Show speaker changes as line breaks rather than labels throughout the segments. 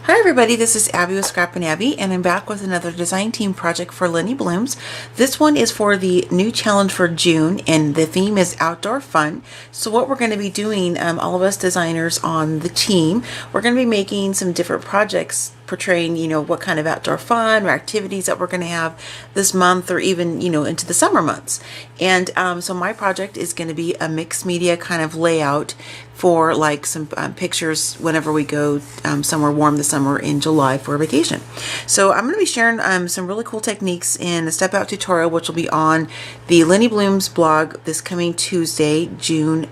Hi everybody, this is Abby with Scrap and Abby, and I'm back with another design team project for Linnie Blooms. This one is for the new challenge for June, and the theme is outdoor fun. So what we're going to be doing, all of us designers on the team, we're going to be making some different projects portraying, what kind of outdoor fun or activities that we're going to have this month, or even, into the summer months. And so my project is going to be a mixed media kind of layout for like some pictures whenever we go somewhere warm this summer in July for a vacation. So I'm going to be sharing some really cool techniques in a step out tutorial, which will be on the Linnie Blooms blog this coming Tuesday, June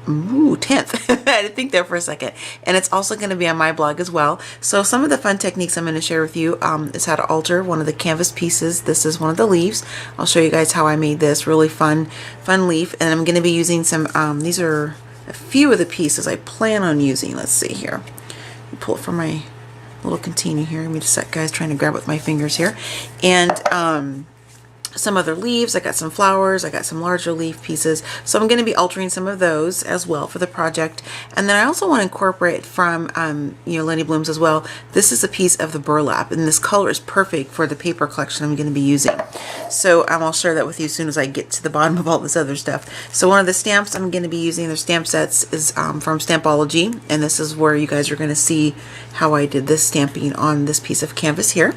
10th. I had to think there for a second. And it's also going to be on my blog as well. So some of the fun techniques I'm going to share with you is how to alter one of the canvas pieces. This is one of the leaves. I'll show you guys how I made this really fun leaf. And I'm going to be using some, these are a few of the pieces I plan on using. Let's see here. Pull it from my little container here. Give me just a sec, guys, trying to grab it with my fingers here. And some other leaves. I got some flowers. I got some larger leaf pieces. So I'm going to be altering some of those as well for the project. And then I also want to incorporate from, Linnie Blooms as well. This is a piece of the burlap, and this color is perfect for the paper collection I'm going to be using. So I'll share that with you as soon as I get to the bottom of all this other stuff. So one of the stamps I'm going to be using, their stamp sets, is from Stampology. And this is where you guys are going to see how I did this stamping on this piece of canvas here.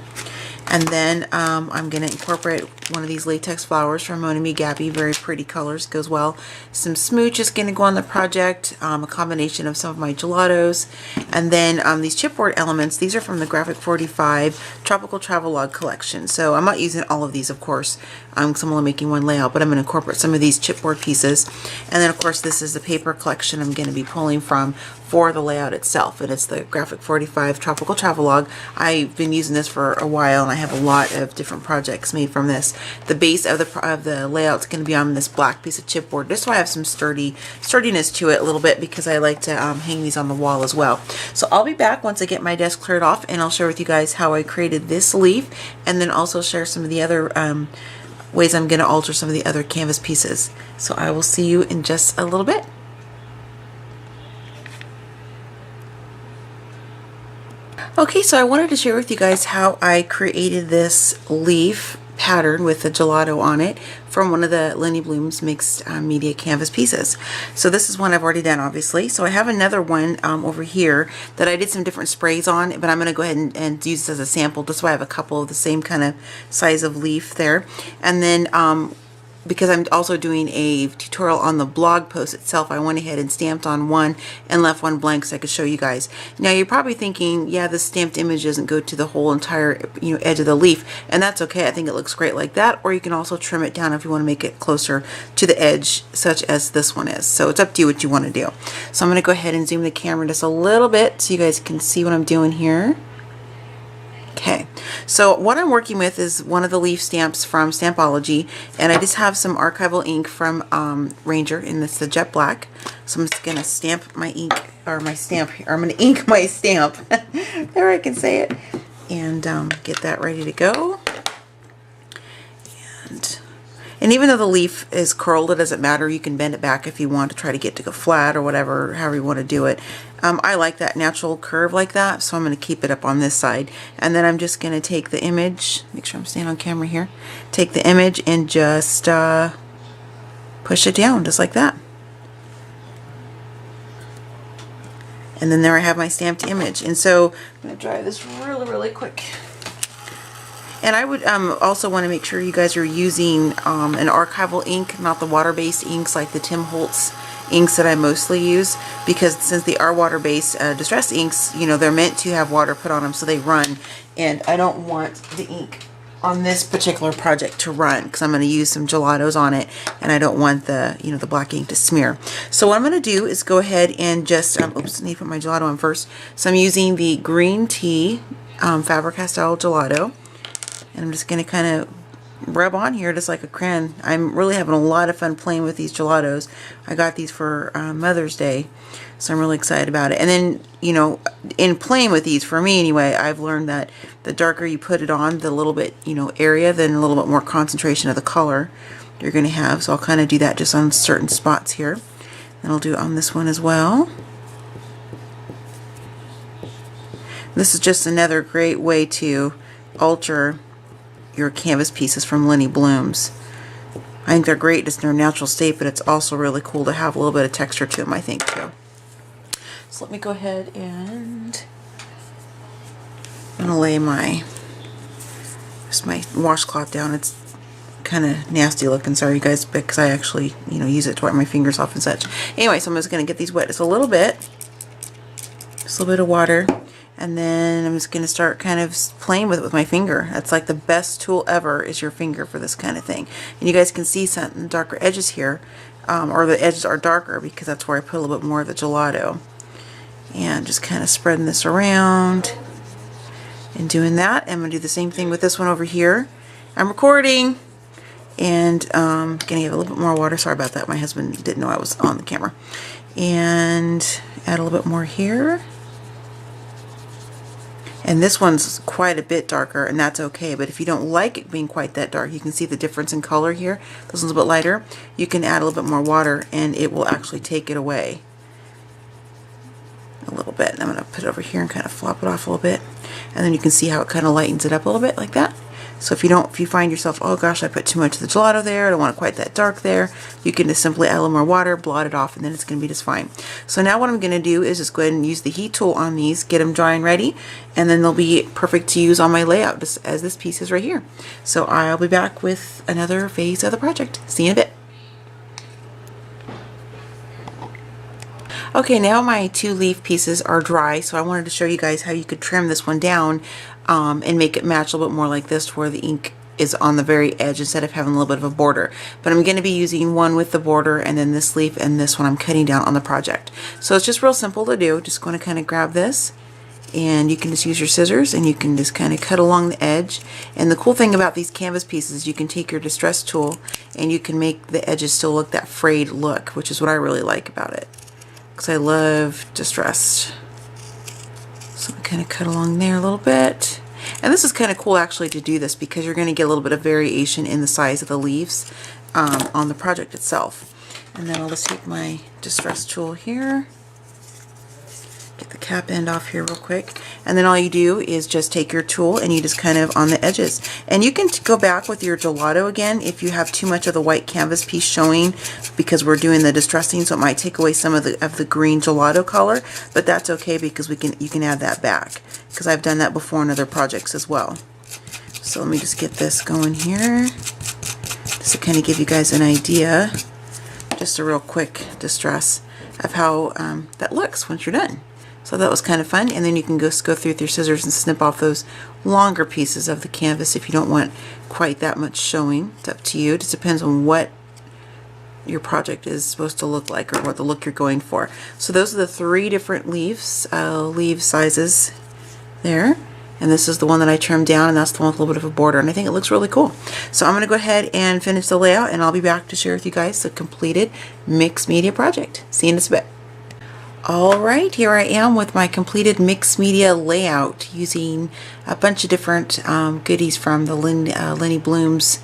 And then I'm going to incorporate one of these latex flowers from Mona Me Gabby. Very pretty colors, goes well. Some smooch is going to go on the project, a combination of some of my gelatos. And then these chipboard elements, these are from the Graphic 45 Tropical Travelogue collection. So I'm not using all of these, of course, because I'm only making one layout, but I'm going to incorporate some of these chipboard pieces. And then, of course, this is the paper collection I'm going to be pulling from for the layout itself, and it's the Graphic 45 Tropical Travelogue. I've been using this for a while, and I have a lot of different projects made from this. The base of the layout is going to be on this black piece of chipboard. Just so I have some sturdiness to it a little bit, because I like to hang these on the wall as well. So I'll be back once I get my desk cleared off, and I'll share with you guys how I created this leaf, and then also share some of the other ways I'm going to alter some of the other canvas pieces. So I will see you in just a little bit. Okay, so I wanted to share with you guys how I created this leaf pattern with the gelato on it from one of the Linnie Blooms mixed media canvas pieces. So this is one I've already done, obviously. So I have another one over here that I did some different sprays on, but I'm going to go ahead and use this as a sample, just so I have a couple of the same kind of size of leaf there. And then because I'm also doing a tutorial on the blog post itself, I went ahead and stamped on one and left one blank so I could show you guys. Now you're probably thinking, yeah, the stamped image doesn't go to the whole entire edge of the leaf, and that's okay. I think it looks great like that, or you can also trim it down if you want to make it closer to the edge, such as this one is. So it's up to you what you want to do. So I'm going to go ahead and zoom the camera just a little bit so you guys can see what I'm doing here. Okay, so what I'm working with is one of the leaf stamps from Stampology, and I just have some archival ink from Ranger, and it's the jet black. So I'm just going to stamp my ink, or my stamp here. I'm going to ink my stamp. There, I can say it. And get that ready to go. And even though the leaf is curled, it doesn't matter. You can bend it back if you want to try to get to go flat or whatever, however you want to do it. I like that natural curve like that, so I'm going to keep it up on this side. And then I'm just going to take the image, make sure I'm staying on camera here, take the image and just push it down just like that. And then there I have my stamped image. And so I'm going to dry this really quick. And I would also want to make sure you guys are using an archival ink, not the water-based inks like the Tim Holtz inks that I mostly use, because since they are water-based distress inks, they're meant to have water put on them so they run, and I don't want the ink on this particular project to run because I'm going to use some gelatos on it, and I don't want the the black ink to smear. So what I'm going to do is go ahead and just oops, I need to put my gelato on first. So I'm using the green tea Faber-Castell gelato. And I'm just going to kind of rub on here just like a crayon. I'm really having a lot of fun playing with these gelatos. I got these for Mother's Day, so I'm really excited about it. And then, in playing with these, for me anyway, I've learned that the darker you put it on, the little bit, area, then a little bit more concentration of the color you're going to have. So I'll kind of do that just on certain spots here. And I'll do it on this one as well. This is just another great way to alter your canvas pieces from Linnie Blooms. I think they're great just in their natural state, but it's also really cool to have a little bit of texture to them, I think, too. So let me go ahead and I'm going to lay my washcloth down. It's kind of nasty looking, sorry you guys, because I actually, use it to wipe my fingers off and such. Anyway, so I'm just going to get these wet just a little bit. Just a little bit of water. And then I'm just going to start kind of playing with it with my finger. That's like the best tool ever, is your finger for this kind of thing. And you guys can see some darker edges here, or the edges are darker because that's where I put a little bit more of the gelato. And just kind of spreading this around and doing that. I'm going to do the same thing with this one over here. I'm recording and going to give a little bit more water. Sorry about that. My husband didn't know I was on the camera. And add a little bit more here. And this one's quite a bit darker, and that's okay. But if you don't like it being quite that dark, you can see the difference in color here. This one's a bit lighter. You can add a little bit more water, and it will actually take it away a little bit. And I'm going to put it over here and kind of flop it off a little bit. And then you can see how it kind of lightens it up a little bit like that. So if you find yourself, oh gosh, I put too much of the gelato there, I don't want it quite that dark there, you can just simply add a little more water, blot it off, and then it's going to be just fine. So now what I'm going to do is just go ahead and use the heat tool on these, get them dry and ready, and then they'll be perfect to use on my layout, just as this piece is right here. So I'll be back with another phase of the project. See you in a bit. Okay, now my 2 leaf pieces are dry, so I wanted to show you guys how you could trim this one down and make it match a little bit more like this, where the ink is on the very edge instead of having a little bit of a border. But I'm going to be using one with the border, and then this leaf, and this one I'm cutting down on the project. So it's just real simple to do. Just going to kind of grab this, and you can just use your scissors, and you can just kind of cut along the edge. And the cool thing about these canvas pieces, you can take your distress tool, and you can make the edges still look that frayed look, which is what I really like about it, because I love distressed. So I kind of cut along there a little bit. And this is kind of cool actually to do this, because you're going to get a little bit of variation in the size of the leaves on the project itself. And then I'll just take my distress tool here, get the cap end off here real quick, and then all you do is just take your tool and you just kind of on the edges. And you can go back with your gelato again if you have too much of the white canvas piece showing, because we're doing the distressing, so it might take away some of the green gelato color, but that's okay, because you can add that back, because I've done that before in other projects as well. So let me just get this going here, just to kind of give you guys an idea, just a real quick distress of how that looks once you're done. So that was kind of fun. And then you can just go through with your scissors and snip off those longer pieces of the canvas if you don't want quite that much showing. It's up to you. It just depends on what your project is supposed to look like, or what the look you're going for. So those are the 3 different leaf sizes there. And this is the one that I trimmed down, and that's the one with a little bit of a border, and I think it looks really cool. So I'm going to go ahead and finish the layout, and I'll be back to share with you guys the completed mixed media project. See you in just a bit. Alright, here I am with my completed mixed media layout, using a bunch of different goodies from the Linnie Blooms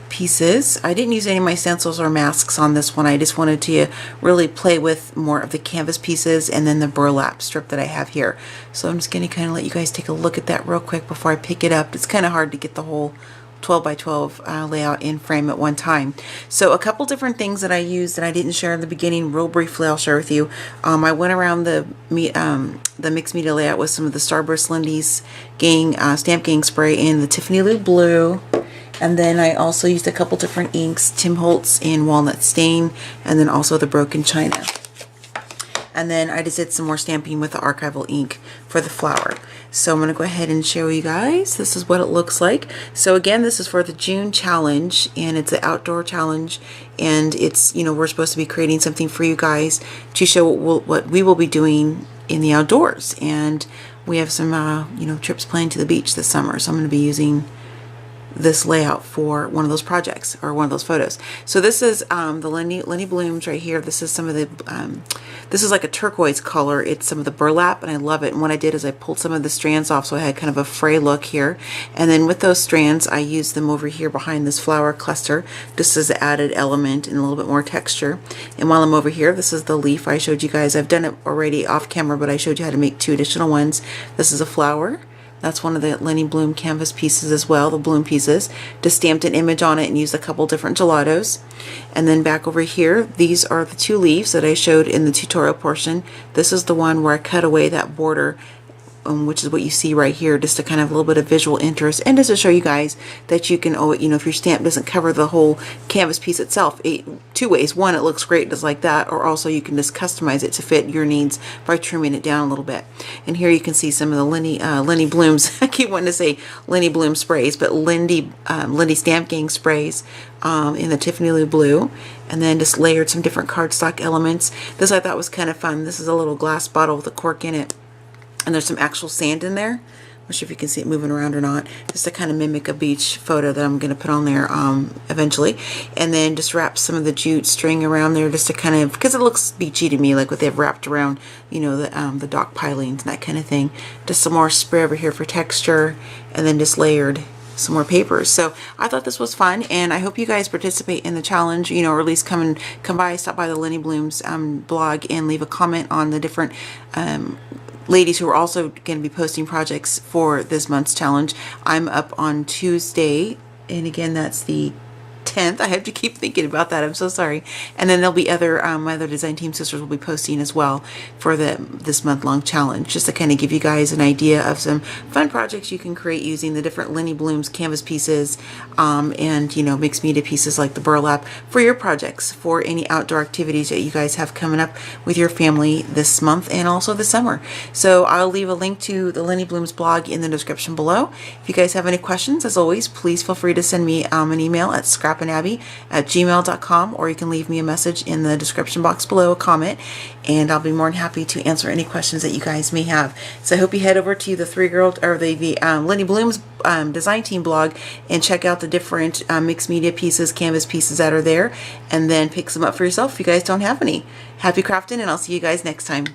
pieces. I didn't use any of my stencils or masks on this one. I just wanted to really play with more of the canvas pieces and then the burlap strip that I have here. So I'm just going to kind of let you guys take a look at that real quick before I pick it up. It's kind of hard to get the whole 12 by 12 layout in frame at one time. So a couple different things that I used that I didn't share in the beginning, real briefly I'll share with you. I went around the mixed media layout with some of the Starburst Lindy's Stamp Gang spray in the Tiffany Lou Blue. And then I also used a couple different inks, Tim Holtz in Walnut Stain, and then also the Broken China. And then I just did some more stamping with the archival ink for the flower. So I'm going to go ahead and show you guys. This is what it looks like. So again, this is for the June challenge, and it's an outdoor challenge, and it's, we're supposed to be creating something for you guys to show what we will be doing in the outdoors. And we have some, trips planned to the beach this summer, so I'm going to be using this layout for one of those projects or one of those photos. So this is the Linnie Blooms right here. This is some of the This is like a turquoise color. It's some of the burlap, and I love it. And what I did is I pulled some of the strands off, so I had kind of a fray look here. And then with those strands, I used them over here behind this flower cluster, just as an added element and a little bit more texture. And while I'm over here, this is the leaf I showed you guys. I've done it already off camera, but I showed you how to make 2 additional ones. This is a flower. That's one of the Linnie Bloom canvas pieces as well, the bloom pieces. Just stamped an image on it and used a couple different gelatos. And then back over here, these are the 2 leaves that I showed in the tutorial portion. This is the one where I cut away that border, which is what you see right here, just to kind of a little bit of visual interest, and just to show you guys that you can, you know, if your stamp doesn't cover the whole canvas piece itself, 2 ways. One, it looks great just like that, or also you can just customize it to fit your needs by trimming it down a little bit. And here you can see some of the Linnie Blooms. I keep wanting to say Linnie Bloom sprays, but Linnie Stamp Gang sprays in the Tiffany blue, and then just layered some different cardstock elements. This I thought was kind of fun. This is a little glass bottle with a cork in it. And there's some actual sand in there. I'm not sure if you can see it moving around or not. Just to kind of mimic a beach photo that I'm going to put on there eventually. And then just wrap some of the jute string around there just to kind of, because it looks beachy to me, like what they've wrapped around, you know, the dock pilings and that kind of thing. Just some more spray over here for texture, and then just layered some more papers. So I thought this was fun, and I hope you guys participate in the challenge, you know, or at least come by, stop by the Linnie Blooms blog and leave a comment on the different ladies who are also going to be posting projects for this month's challenge. I'm up on Tuesday, and again, that's the 10th. I have to keep thinking about that. I'm so sorry. And then there'll be other, my other design team sisters will be posting as well for this month-long challenge, just to kind of give you guys an idea of some fun projects you can create using the different Linnie Blooms canvas pieces, and, you know, mixed media pieces like the burlap for your projects, for any outdoor activities that you guys have coming up with your family this month and also this summer. So I'll leave a link to the Linnie Blooms blog in the description below. If you guys have any questions, as always, please feel free to send me an email at scrapandabby@gmail.com, or you can leave me a message in the description box below, a comment, and I'll be more than happy to answer any questions that you guys may have. So I hope you head over to the Linnie Blooms design team blog and check out the different mixed media pieces, canvas pieces that are there, and then pick some up for yourself if you guys don't have any. Happy crafting, and I'll see you guys next time.